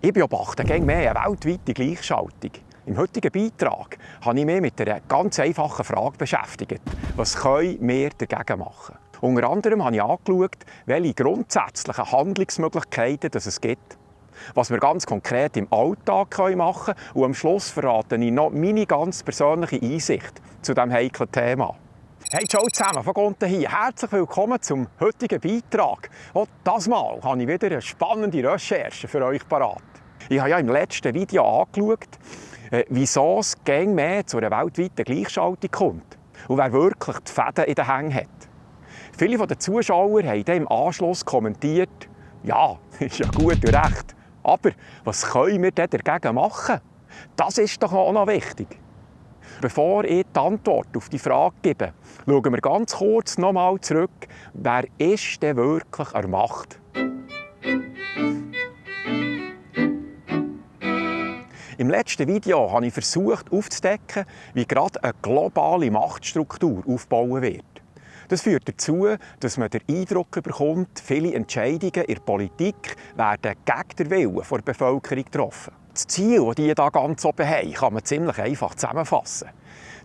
Ich beobachte immer mehr eine weltweite Gleichschaltung. Im heutigen Beitrag habe ich mich mit einer ganz einfachen Frage beschäftigt. Was können wir dagegen machen? Unter anderem habe ich angeschaut, welche grundsätzlichen Handlungsmöglichkeiten es gibt. Was wir ganz konkret im Alltag machen können. Und am Schluss verrate ich noch meine ganz persönliche Einsicht zu diesem heiklen Thema. Hey, ciao zusammen, von unten hier. Herzlich willkommen zum heutigen Beitrag. Auch dieses Mal habe ich wieder eine spannende Recherche für euch parat. Ich habe ja im letzten Video angeschaut, wieso es gäng mehr zu einer weltweiten Gleichschaltung kommt und wer wirklich die Fäden in den Händen hat. Viele der Zuschauer haben dann im Anschluss kommentiert, ja, ist ja gut und recht, aber was können wir denn dagegen machen? Das ist doch auch noch wichtig. Bevor ich die Antwort auf die Frage gebe, schauen wir ganz kurz nochmal zurück, wer ist denn wirklich an der Macht? Im letzten Video habe ich versucht aufzudecken, wie gerade eine globale Machtstruktur aufgebaut wird. Das führt dazu, dass man den Eindruck bekommt, viele Entscheidungen in der Politik werden gegen den Willen der Bevölkerung getroffen. Das Ziel, das die hier ganz oben haben, kann man ziemlich einfach zusammenfassen.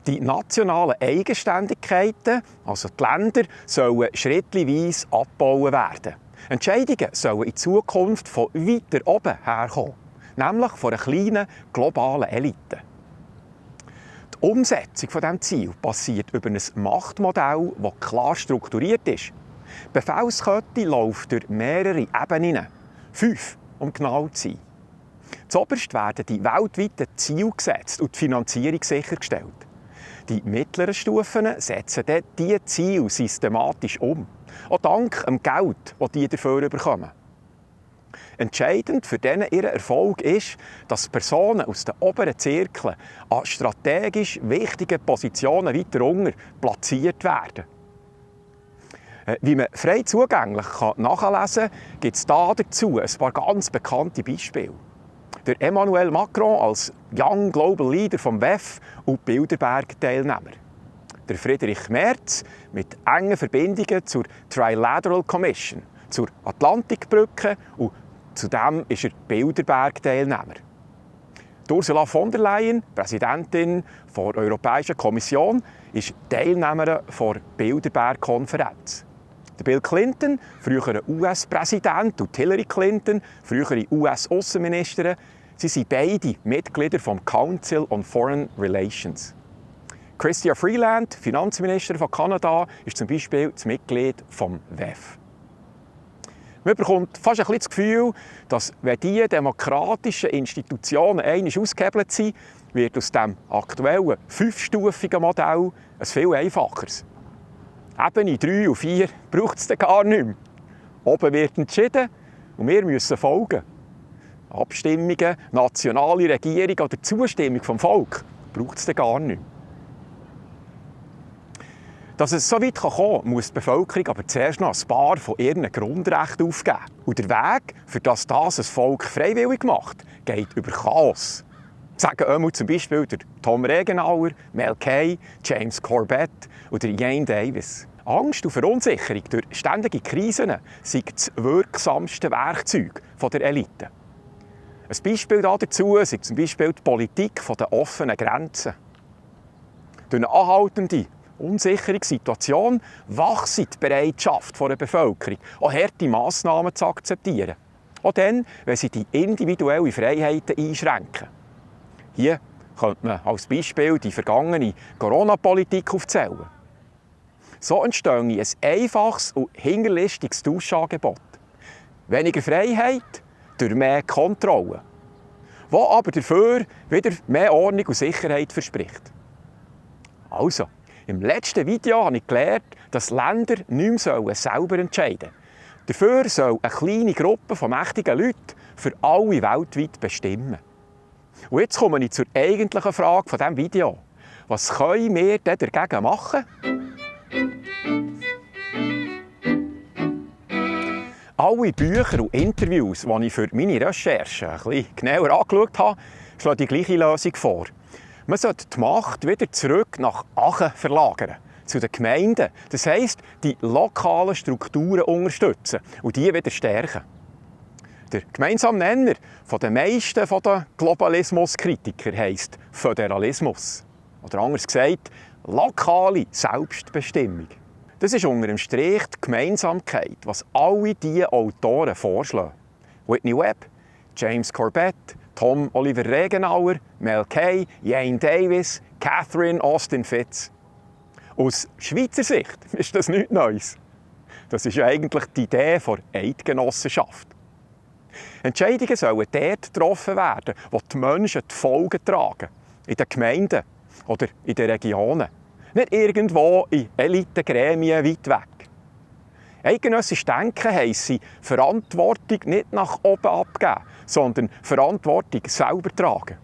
Die nationalen Eigenständigkeiten, also die Länder, sollen schrittweise abgebaut werden. Entscheidungen sollen in Zukunft von weiter oben herkommen, nämlich von einer kleinen globalen Elite. Die Umsetzung dieses Ziels passiert über ein Machtmodell, das klar strukturiert ist. Die Befehlskette läuft durch mehrere Ebenen, 5, um genau zu sein. Zuoberst werden die weltweiten Ziele gesetzt und die Finanzierung sichergestellt. Die mittleren Stufen setzen dann diese Ziele systematisch um, auch dank dem Geld, das die dafür bekommen. Entscheidend für ihren Erfolg ist, dass Personen aus den oberen Zirkeln an strategisch wichtigen Positionen weiter unten platziert werden. Wie man frei zugänglich nachlesen kann, gibt es dazu ein paar ganz bekannte Beispiele. Der Emmanuel Macron als Young Global Leader vom WEF und Bilderberg-Teilnehmer. Der Friedrich Merz mit engen Verbindungen zur Trilateral Commission, zur Atlantikbrücke und zudem ist er Bilderberg-Teilnehmer. Ursula von der Leyen, Präsidentin der Europäischen Kommission, ist Teilnehmerin der Bilderberg-Konferenz. Bill Clinton, früherer US-Präsident, und Hillary Clinton, frühere US-Außenministerin, sie sind beide Mitglieder vom Council on Foreign Relations. Chrystia Freeland, Finanzministerin von Kanada, ist zum Beispiel das Mitglied vom WEF. Man bekommt fast ein bisschen das Gefühl, dass, wenn diese demokratischen Institutionen einmal ausgehebelt sind, wird aus dem aktuellen 5-stufigen Modell ein viel einfacheres. Ebene 3 und 4 braucht es gar nicht mehr. Oben wird entschieden und wir müssen folgen. Abstimmungen, nationale Regierung oder Zustimmung vom Volk braucht es gar nicht mehr. Dass es so weit kommen kann, muss die Bevölkerung aber zuerst noch ein paar von ihren Grundrechten aufgeben. Und der Weg, für das ein Volk freiwillig macht, geht über Chaos. Sagen zum Beispiel der Tom Regenauer, Mel Kay, James Corbett oder Jane Davis. Angst und Verunsicherung durch ständige Krisen sind das wirksamste Werkzeug der Elite. Ein Beispiel dazu ist zum Beispiel die Politik der offenen Grenzen. Durch eine anhaltende, unsichere Situation wächst die Bereitschaft der Bevölkerung, auch harte Massnahmen zu akzeptieren. Auch dann, wenn sie die individuellen Freiheiten einschränken. Hier könnte man als Beispiel die vergangene Corona-Politik aufzählen. So entsteht ein einfaches und hinterlistiges Tauschangebot. Weniger Freiheit durch mehr Kontrolle, was aber dafür wieder mehr Ordnung und Sicherheit verspricht. Also, im letzten Video habe ich gelernt, dass Länder nicht mehr selber entscheiden sollen. Dafür soll eine kleine Gruppe von mächtigen Leuten für alle weltweit bestimmen. Und jetzt komme ich zur eigentlichen Frage von diesem Video. Was können wir denn dagegen machen? Alle Bücher und Interviews, die ich für meine Recherche ein bisschen genauer angeschaut habe, schlagen die gleiche Lösung vor. Man sollte die Macht wieder zurück nach Aachen verlagern, zu den Gemeinden. Das heisst, die lokalen Strukturen unterstützen und die wieder stärken. Der gemeinsame Nenner der meisten der Globalismuskritiker heisst Föderalismus. Oder anders gesagt, lokale Selbstbestimmung. Das ist unter dem Strich die Gemeinsamkeit, was alle diese Autoren vorschlagen. Whitney Webb, James Corbett, Tom Oliver Regenauer, Mel Kay, Jane Davis, Catherine Austin Fitts. Aus Schweizer Sicht ist das nichts Neues. Das ist ja eigentlich die Idee der Eidgenossenschaft. Entscheidungen sollen dort getroffen werden, wo die Menschen die Folgen tragen. In den Gemeinden oder in den Regionen. Nicht irgendwo in Elitegremien weit weg. Eidgenössisch denken heisst Verantwortung nicht nach oben abgeben, sondern Verantwortung selber tragen.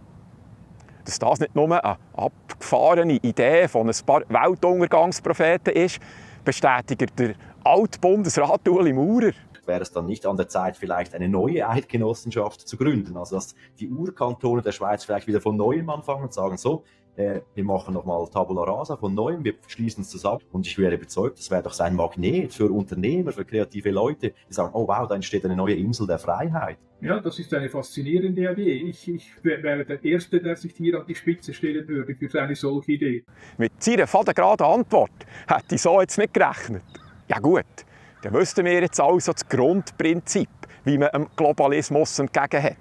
Dass das nicht nur eine abgefahrene Idee von ein paar Weltuntergangspropheten ist, bestätigt der Altbundesrat Ueli Maurer. Wäre es dann nicht an der Zeit, vielleicht eine neue Eidgenossenschaft zu gründen? Also dass die Urkantone der Schweiz vielleicht wieder von Neuem anfangen und sagen, so, wir machen nochmal Tabula Rasa von Neuem, wir schließen es zusammen. Und ich wäre überzeugt, das wäre doch so ein Magnet für Unternehmer, für kreative Leute, die sagen, oh wow, da entsteht eine neue Insel der Freiheit. Ja, das ist eine faszinierende Idee. Ich wäre der Erste, der sich hier an die Spitze stellen würde für eine solche Idee. Mit seiner fadengeraden Antwort hätte ich so jetzt nicht gerechnet. Ja gut, dann wüssten wir jetzt also das Grundprinzip, wie man dem Globalismus entgegenhält.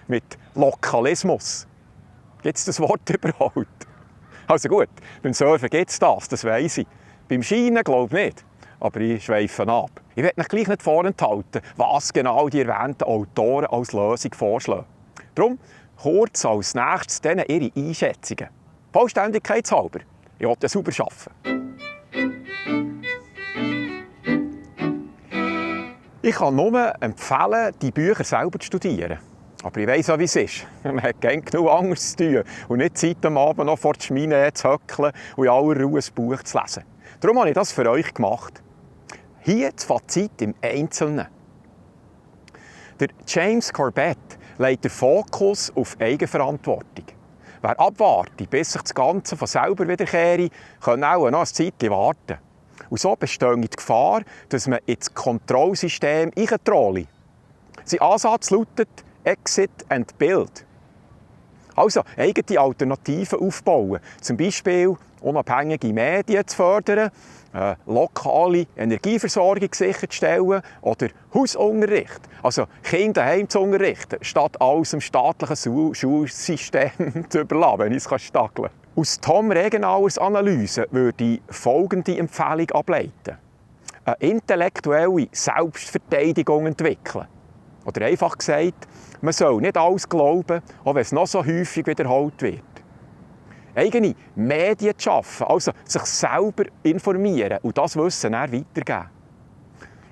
Mit Lokalismus. Gibt es das Wort überhaupt? Also gut, beim Surfen gibt es das weiss ich. Beim Scheinen glaube ich nicht, aber ich schweife ab. Ich werde mich gleich nicht vorenthalten, was genau die erwähnten Autoren als Lösung vorschlagen. Darum kurz als nächstes denen ihre Einschätzungen. Vollständigkeitshalber, ich will ja sauber arbeiten. Ich kann nur empfehlen, die Bücher selber zu studieren. Aber ich weiss auch, wie es ist. Man hat gerne genug anderes zu tun und nicht Zeit, am Abend noch vor der Schmine zu hückeln und in aller Ruhe ein Buch zu lesen. Darum habe ich das für euch gemacht. Hier das Fazit im Einzelnen. Der James Corbett legt den Fokus auf Eigenverantwortung. Wer abwartet, bis sich das Ganze von selber wiederkehrt, kann auch noch ein Zeitchen warten. Und so besteht die Gefahr, dass man ins Kontrollsystem eintrolle. Sein Ansatz lautet Exit and Build. Also eigene Alternativen aufbauen, zum Beispiel unabhängige Medien zu fördern, lokale Energieversorgung sicherzustellen oder Hausunterricht, also Kinder daheim zu unterrichten, statt alles dem staatlichen Schulsystem zu überlassen, wenn ich es stageln kann. Aus Tom Regenauers Analyse würde ich folgende Empfehlung ableiten. Eine intellektuelle Selbstverteidigung entwickeln. Oder einfach gesagt, man soll nicht alles glauben, auch wenn es noch so häufig wiederholt wird. Eigene Medien zu schaffen, also sich selber informieren und das Wissen dann weitergeben.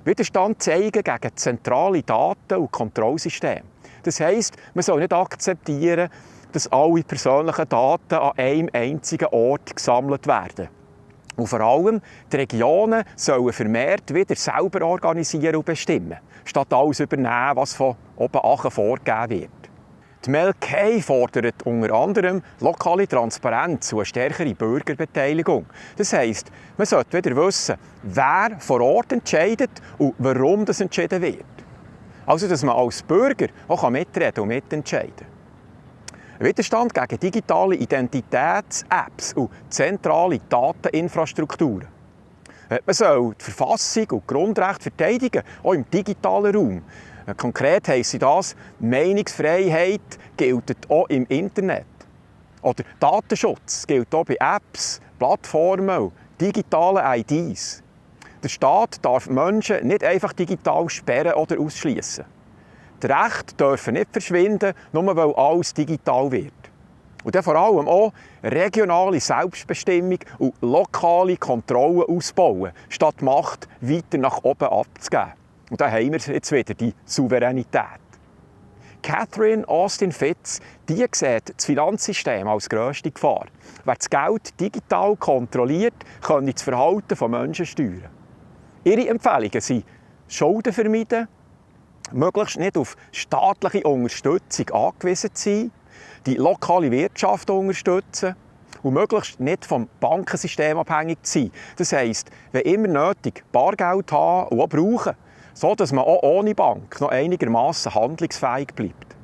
Widerstand zeigen gegen zentrale Daten- und Kontrollsysteme. Das heisst, man soll nicht akzeptieren, dass alle persönlichen Daten an einem einzigen Ort gesammelt werden. Und vor allem, die Regionen sollen vermehrt wieder selber organisieren und bestimmen, statt alles übernehmen, was von oben nachher vorgegeben wird. Die Mel Kay fordert unter anderem lokale Transparenz und eine stärkere Bürgerbeteiligung. Das heisst, man sollte wieder wissen, wer vor Ort entscheidet und warum das entschieden wird. Also, dass man als Bürger auch mitreden und mitentscheiden kann. Widerstand gegen digitale Identitäts-Apps und zentrale Dateninfrastrukturen. Man soll die Verfassung und die Grundrechte verteidigen, auch im digitalen Raum. Konkret heisst das, Meinungsfreiheit gilt auch im Internet. Oder Datenschutz gilt auch bei Apps, Plattformen und digitalen IDs. Der Staat darf Menschen nicht einfach digital sperren oder ausschließen. Die Rechte dürfen nicht verschwinden, nur weil alles digital wird. Und dann vor allem auch regionale Selbstbestimmung und lokale Kontrollen ausbauen, statt Macht weiter nach oben abzugeben. Und da haben wir jetzt wieder die Souveränität. Catherine Austin Fitts, die sieht das Finanzsystem als grösste Gefahr. Wer das Geld digital kontrolliert, kann das Verhalten von Menschen steuern. Ihre Empfehlungen sind Schulden vermeiden, möglichst nicht auf staatliche Unterstützung angewiesen sein, die lokale Wirtschaft unterstützen und möglichst nicht vom Bankensystem abhängig zu sein. Das heisst, wenn immer nötig Bargeld haben und auch brauchen, so dass man auch ohne Bank noch einigermaßen handlungsfähig bleibt.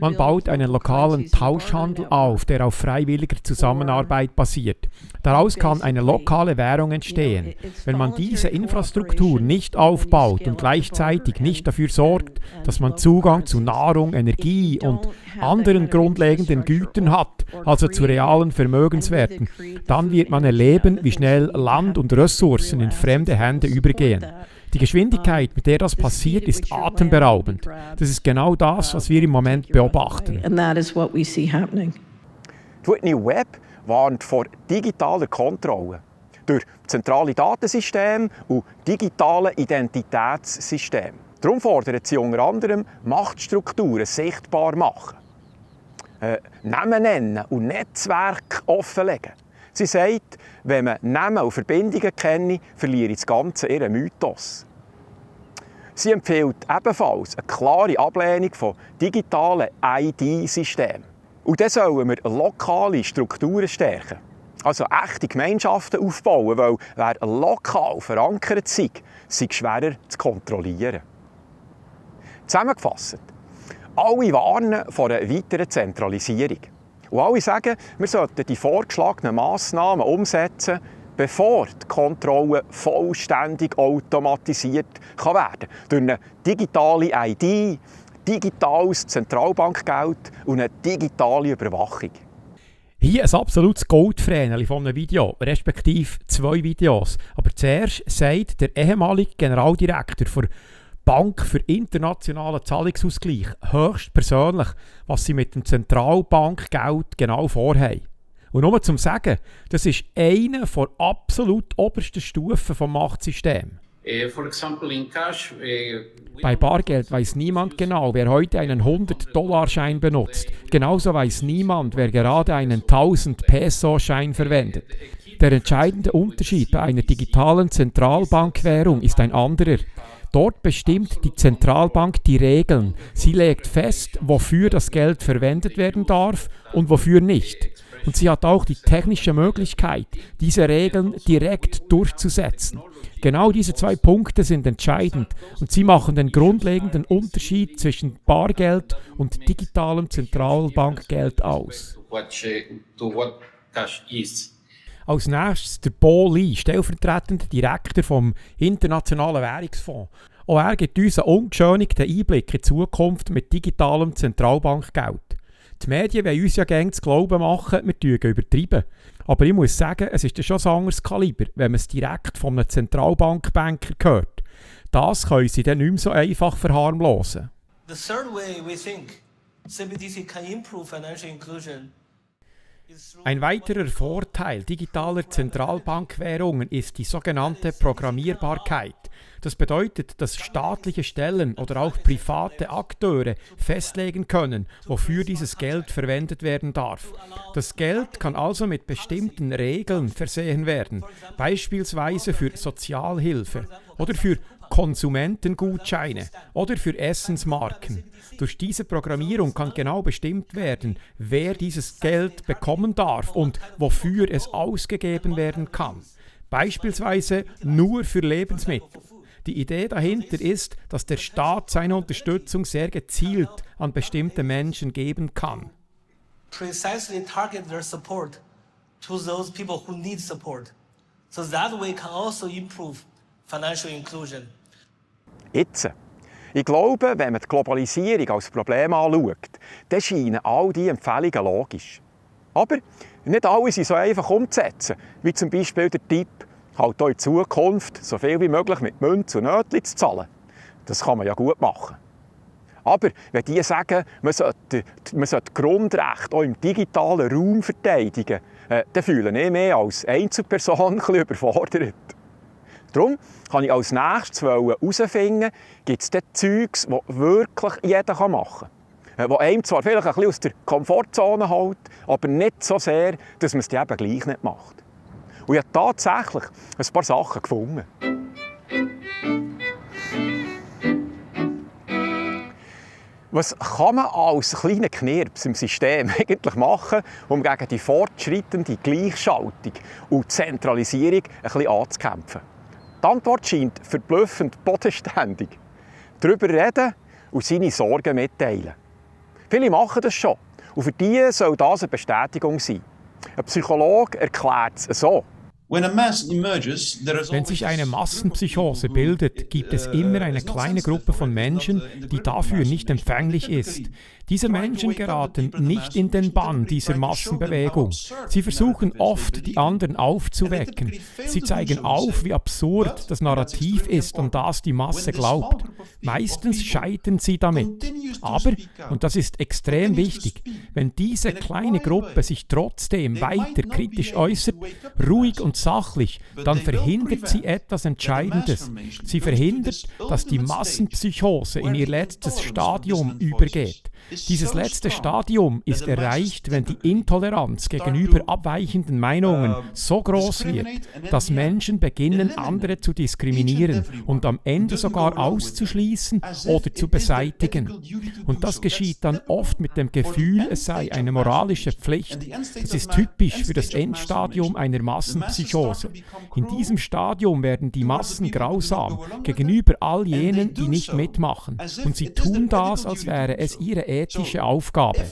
Man baut einen lokalen Tauschhandel auf, der auf freiwilliger Zusammenarbeit basiert. Daraus kann eine lokale Währung entstehen. Wenn man diese Infrastruktur nicht aufbaut und gleichzeitig nicht dafür sorgt, dass man Zugang zu Nahrung, Energie und anderen grundlegenden Gütern hat, also zu realen Vermögenswerten, dann wird man erleben, wie schnell Land und Ressourcen in fremde Hände übergehen. Die Geschwindigkeit, mit der das passiert, ist atemberaubend. Das ist genau das, was wir im Moment beobachten. Whitney Webb warnt vor digitaler Kontrolle durch zentrale Datensysteme und digitale Identitätssysteme. Darum fordert sie unter anderem, Machtstrukturen sichtbar machen, Namen nennen und Netzwerke offenlegen. Sie sagt, wenn man Namen und Verbindungen kenne, verliere das Ganze ihren Mythos. Sie empfiehlt ebenfalls eine klare Ablehnung von digitalen ID-Systemen. Und dann sollen wir lokale Strukturen stärken. Also echte Gemeinschaften aufbauen, weil wer lokal verankert sei schwerer zu kontrollieren. Zusammengefasst, alle warnen vor einer weiteren Zentralisierung. Und alle sagen, wir sollten die vorgeschlagenen Massnahmen umsetzen, bevor die Kontrolle vollständig automatisiert werden kann. Durch eine digitale ID, digitales Zentralbankgeld und eine digitale Überwachung. Hier ein absolutes Goldvreneli von einem Video, respektive 2 Videos. Aber zuerst sagt der ehemalige Generaldirektor der Bank für internationalen Zahlungsausgleich höchstpersönlich, was sie mit dem Zentralbankgeld genau vorhaben. Und nur zum Sagen, das ist eine der absolut obersten Stufen des Machtsystems. Bei Bargeld weiß niemand genau, wer heute einen 100-Dollar-Schein benutzt. Genauso weiß niemand, wer gerade einen 1000-Peso-Schein verwendet. Der entscheidende Unterschied bei einer digitalen Zentralbankwährung ist ein anderer. Dort bestimmt die Zentralbank die Regeln. Sie legt fest, wofür das Geld verwendet werden darf und wofür nicht. Und sie hat auch die technische Möglichkeit, diese Regeln direkt durchzusetzen. Genau diese 2 Punkte sind entscheidend und sie machen den grundlegenden Unterschied zwischen Bargeld und digitalem Zentralbankgeld aus. Als nächstes der Bo Li, stellvertretender Direktor vom Internationalen Währungsfonds. Auch er gibt uns einen ungeschönigten Einblick in die Zukunft mit digitalem Zentralbankgeld. Die Medien wollen uns ja gerne zu glauben machen, wir übertreiben. Aber ich muss sagen, es ist schon ein anderes Kaliber, wenn man es direkt von einem Zentralbankbanker hört. Das können sie dann nicht mehr so einfach verharmlosen. The third way we think CBDC can improve financial inclusion. Ein weiterer Vorteil digitaler Zentralbankwährungen ist die sogenannte Programmierbarkeit. Das bedeutet, dass staatliche Stellen oder auch private Akteure festlegen können, wofür dieses Geld verwendet werden darf. Das Geld kann also mit bestimmten Regeln versehen werden, beispielsweise für Sozialhilfe oder für Konsumentengutscheine oder für Essensmarken. Durch diese Programmierung kann genau bestimmt werden, wer dieses Geld bekommen darf und wofür es ausgegeben werden kann. Beispielsweise nur für Lebensmittel. Die Idee dahinter ist, dass der Staat seine Unterstützung sehr gezielt an bestimmte Menschen geben kann. Precisely target their support to those people who need support. So that way can also improve financial inclusion. Jetzt. Ich glaube, wenn man die Globalisierung als Problem anschaut, dann scheinen all diese Empfehlungen logisch. Aber nicht alle sind so einfach umzusetzen, wie zum Beispiel der Tipp, halt auch in Zukunft so viel wie möglich mit Münzen und Nötchen zu zahlen. Das kann man ja gut machen. Aber wenn die sagen, man sollte Grundrechte auch im digitalen Raum verteidigen, dann fühle ich mich als Einzelperson ein bisschen überfordert. Darum kann ich als nächstes herausfinden, gibt es Zeugs, das wirklich jeder machen kann. Das einem zwar vielleicht ein bisschen aus der Komfortzone hält, aber nicht so sehr, dass man es eben gleich nicht macht. Und ich habe tatsächlich ein paar Sachen gefunden. Was kann man als kleiner Knirps im System eigentlich machen, um gegen die fortschreitende Gleichschaltung und Zentralisierung ein bisschen anzukämpfen? Die Antwort scheint verblüffend bodenständig. Darüber reden und seine Sorgen mitteilen. Viele machen das schon. Und für die soll das eine Bestätigung sein. Ein Psychologe erklärt es so. Wenn sich eine Massenpsychose bildet, gibt es immer eine kleine Gruppe von Menschen, die dafür nicht empfänglich ist. Diese Menschen geraten nicht in den Bann dieser Massenbewegung. Sie versuchen oft, die anderen aufzuwecken. Sie zeigen auf, wie absurd das Narrativ ist, an das die Masse glaubt. Meistens scheitern sie damit. Aber, und das ist extrem wichtig, wenn diese kleine Gruppe sich trotzdem weiter kritisch äußert, ruhig und sachlich, dann verhindert sie etwas Entscheidendes. Sie verhindert, dass die Massenpsychose in ihr letztes Stadium übergeht. Dieses letzte Stadium ist erreicht, wenn die Intoleranz gegenüber abweichenden Meinungen so groß wird, dass Menschen beginnen, andere zu diskriminieren und am Ende sogar auszuschließen oder zu beseitigen. Und das geschieht dann oft mit dem Gefühl, es sei eine moralische Pflicht. Das ist typisch für das Endstadium einer Massenpsychose. In diesem Stadium werden die Massen grausam gegenüber all jenen, die nicht mitmachen. Und sie tun das, als wäre es ihre ethische Aufgabe.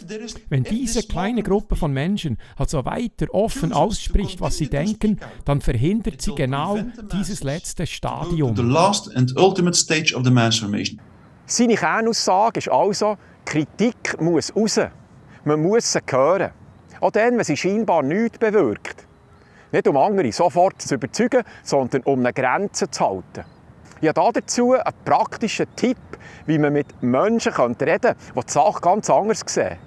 Wenn diese kleine Gruppe von Menschen also weiter offen ausspricht, was sie denken, dann verhindert sie genau dieses letzte Stadium. Seine Kernaussage ist also, Kritik muss raus. Man muss sie hören. Auch dann, wenn sie scheinbar nichts bewirkt. Nicht um andere sofort zu überzeugen, sondern um eine Grenze zu halten. Ich habe dazu einen praktischen Tipp, wie man mit Menschen reden könnte, die die Sache ganz anders sehen.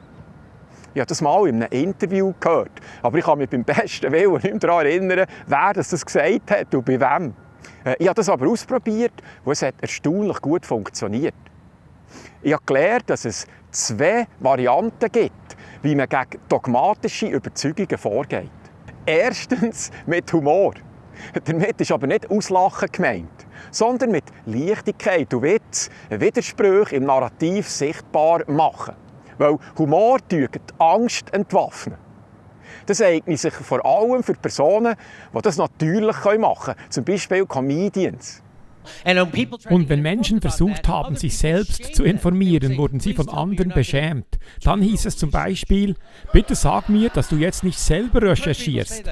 Ich habe das mal in einem Interview gehört, aber ich kann mich beim besten Willen nicht mehr daran erinnern, wer das gesagt hat und bei wem. Ich habe das aber ausprobiert und es hat erstaunlich gut funktioniert. Ich habe gelernt, dass es 2 Varianten gibt, wie man gegen dogmatische Überzeugungen vorgeht. Erstens mit Humor. Damit ist aber nicht Auslachen gemeint, sondern mit Leichtigkeit und Witz Widersprüche im Narrativ sichtbar machen. Weil Humor die Angst entwaffnen. Das eignet sich vor allem für Personen, die das natürlich machen können, zum Beispiel Comedians. Und wenn Menschen versucht haben, sich selbst zu informieren, wurden sie von anderen beschämt. Dann hieß es zum Beispiel, bitte sag mir, dass du jetzt nicht selber recherchierst.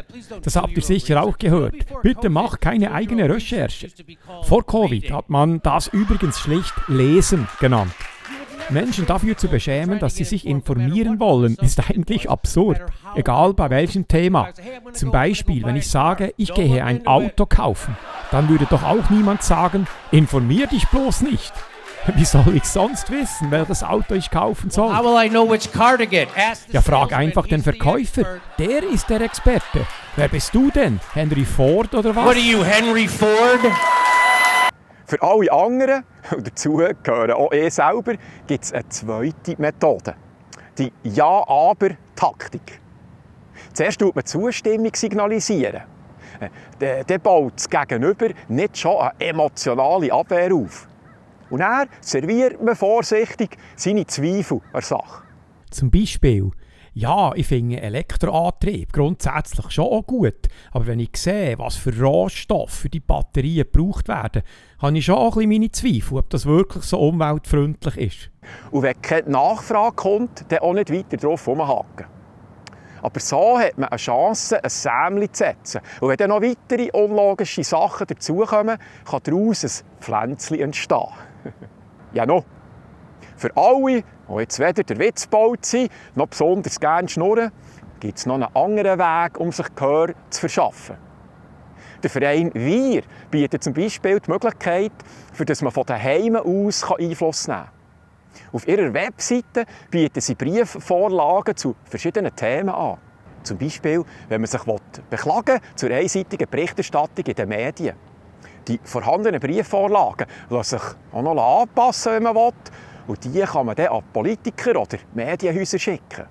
Das habt ihr sicher auch gehört. Bitte mach keine eigene Recherche. Vor Covid hat man das übrigens schlicht Lesen genannt. Menschen dafür zu beschämen, dass sie sich informieren wollen, ist eigentlich absurd. Egal bei welchem Thema. Zum Beispiel, wenn ich sage, ich gehe ein Auto kaufen, dann würde doch auch niemand sagen, informier dich bloß nicht. Wie soll ich sonst wissen, welches Auto ich kaufen soll? Ja, frag einfach den Verkäufer. Der ist der Experte. Wer bist du denn? Henry Ford oder was? What are you, Henry Ford? Für alle anderen, und dazu gehören auch selber, gibt es eine zweite Methode. Die Ja-Aber-Taktik. Zuerst tut man Zustimmung signalisieren. Dann baut das Gegenüber nicht schon eine emotionale Abwehr auf. Und dann serviert man vorsichtig seine Zweifel an der Sache. Zum Beispiel, ja, ich finde Elektroantrieb grundsätzlich schon auch gut. Aber wenn ich sehe, was für Rohstoffe für die Batterien gebraucht werden, habe ich schon auch ein bisschen meine Zweifel, ob das wirklich so umweltfreundlich ist. Und wenn keine Nachfrage kommt, dann auch nicht weiter drauf herumhaken. Aber so hat man eine Chance, ein Sämli zu setzen. Und wenn dann noch weitere unlogische Sachen dazukommen, kann daraus ein Pflänzchen entstehen. Ja, noch. Für alle, die jetzt weder der Witz gebaut sind, noch besonders gerne schnurren, gibt es noch einen anderen Weg, um sich Gehör zu verschaffen. Der Verein «Wir» bietet zum Beispiel die Möglichkeit, für dass man von daheim aus Einfluss nehmen kann. Auf ihrer Webseite bieten sie Briefvorlagen zu verschiedenen Themen an. Zum Beispiel, wenn man sich beklagen will, zur einseitigen Berichterstattung in den Medien. Die vorhandenen Briefvorlagen lassen sich auch noch anpassen, wenn man will. Und die kann man dann an Politiker oder Medienhäuser schicken.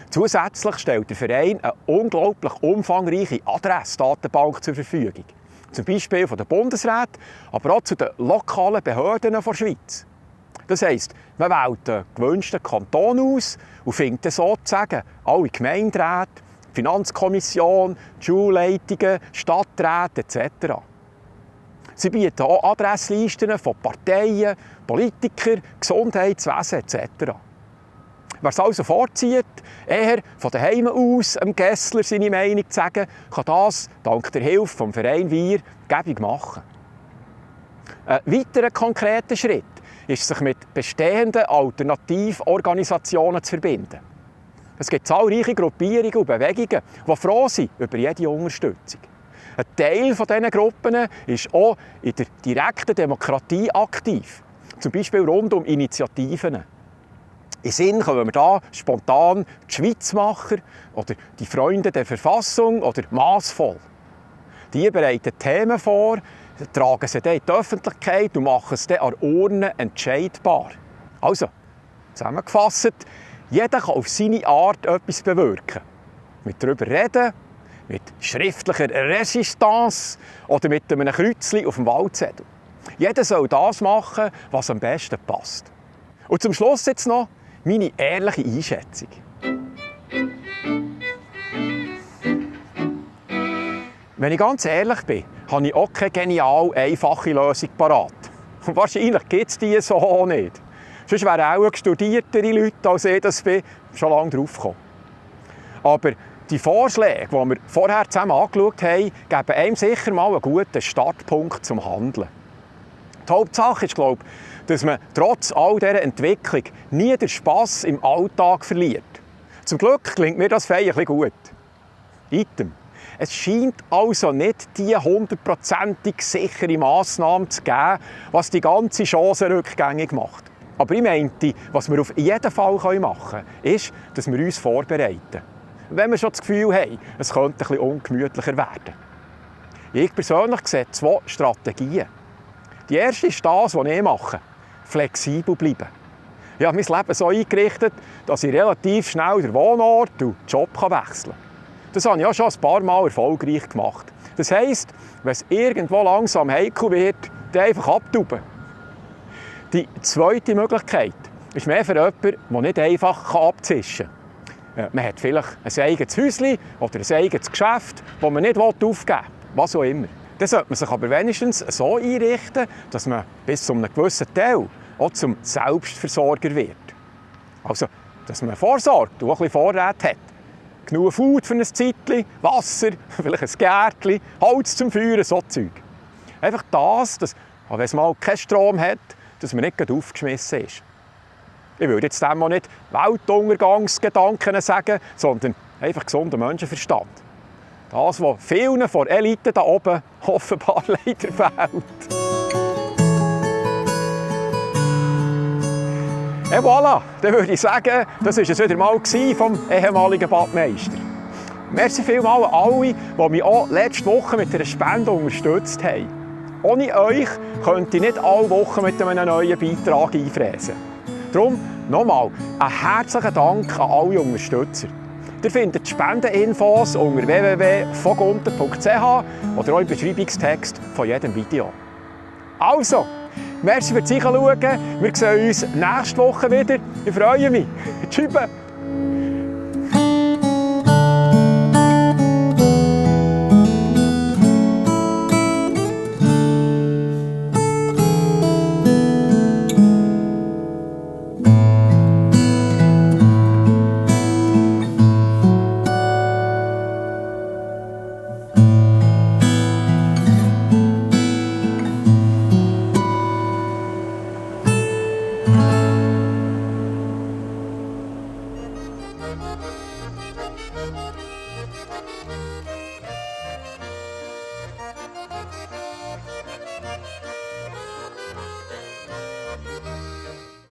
Zusätzlich stellt der Verein eine unglaublich umfangreiche Adressdatenbank zur Verfügung. Zum Beispiel von den Bundesräten, aber auch zu den lokalen Behörden der Schweiz. Das heisst, man wählt den gewünschten Kanton aus und findet dann sozusagen alle Gemeinderäte, die Finanzkommission, die Schulleitungen, Stadträte etc. Sie bieten auch Adresslisten von Parteien, Politikern, Gesundheitswesen etc. Wer es also vorzieht, eher von daheim aus dem Gessler seine Meinung zu sagen, kann das dank der Hilfe vom Verein Wir gäbig machen. Ein weiterer konkreter Schritt ist, sich mit bestehenden Alternativorganisationen zu verbinden. Es gibt zahlreiche Gruppierungen und Bewegungen, die froh sind über jede Unterstützung. Ein Teil dieser Gruppen ist auch in der direkten Demokratie aktiv, zum Beispiel rund um Initiativen. In Sinn kommen wir da spontan die Schweizmacher oder die Freunde der Verfassung oder massvoll. Die bereiten Themen vor, tragen sie dann in die Öffentlichkeit und machen es dann an Urnen entscheidbar. Also, zusammengefasst, jeder kann auf seine Art etwas bewirken. Mit darüber reden, mit schriftlicher Resistance oder mit einem Kreuzchen auf dem Wahlzettel. Jeder soll das machen, was am besten passt. Und zum Schluss jetzt noch meine ehrliche Einschätzung. Wenn ich ganz ehrlich bin, habe ich auch keine genial einfache Lösung parat. Und wahrscheinlich gibt es die so auch nicht. Sonst wären auch studiertere Leute als ich das bin, schon lange drauf gekommen. Aber die Vorschläge, die wir vorher zusammen angeschaut haben, geben einem sicher mal einen guten Startpunkt zum Handeln. Die Hauptsache ist, glaube ich, dass man trotz all dieser Entwicklung nie den Spass im Alltag verliert. Zum Glück klingt mir das fein ein bisschen gut. Item. Es scheint also nicht die 100%ig sichere Massnahme zu geben, was die ganze Chance rückgängig macht. Aber ich meinte, was wir auf jeden Fall machen können, ist, dass wir uns vorbereiten. Wenn wir schon das Gefühl haben, es könnte ein bisschen ungemütlicher werden. Ich persönlich sehe 2 Strategien. Die erste ist das, was ich mache. Flexibel bleiben. Ich habe mein Leben so eingerichtet, dass ich relativ schnell den Wohnort und den Job wechseln kann. Das habe ich auch schon ein paar Mal erfolgreich gemacht. Das heisst, wenn es irgendwo langsam heikel wird, dann einfach abtauben. Die zweite Möglichkeit ist mehr für jemanden, der nicht einfach abzischen kann. Man hat vielleicht ein eigenes Häuschen oder ein eigenes Geschäft, das man nicht aufgeben will, was auch immer. Dann sollte man sich aber wenigstens so einrichten, dass man bis zu einem gewissen Teil auch zum Selbstversorger wird. Also, dass man vorsorgt und auch ein bisschen Vorräte hat. Genug Food für ein Zeitchen, Wasser, vielleicht ein Gärtchen, Holz zum Feuern, so Zeug. Einfach das, dass, wenn es mal keinen Strom hat, dass man nicht gerade aufgeschmissen ist. Ich würde jetzt dem auch nicht Weltuntergangsgedanken sagen, sondern einfach gesunder Menschenverstand. Das, was vielen von der Elite da oben offenbar leider fehlt. Et voilà, dann würde ich sagen, das war es wieder mal vom ehemaligen Badmeister. Merci vielmals an alle, die mich auch letzte Woche mit einer Spende unterstützt haben. Ohne euch könnte ich nicht alle Wochen mit einem neuen Beitrag einfräsen. Darum nochmal einen herzlichen Dank an alle Unterstützer. Ihr findet die Spendeninfos unter www.vogunter.ch oder auch im Beschreibungstext von jedem Video. Also, merci fürs Zuschauen. Wir sehen uns nächste Woche wieder. Ich freue mich. Tschüss.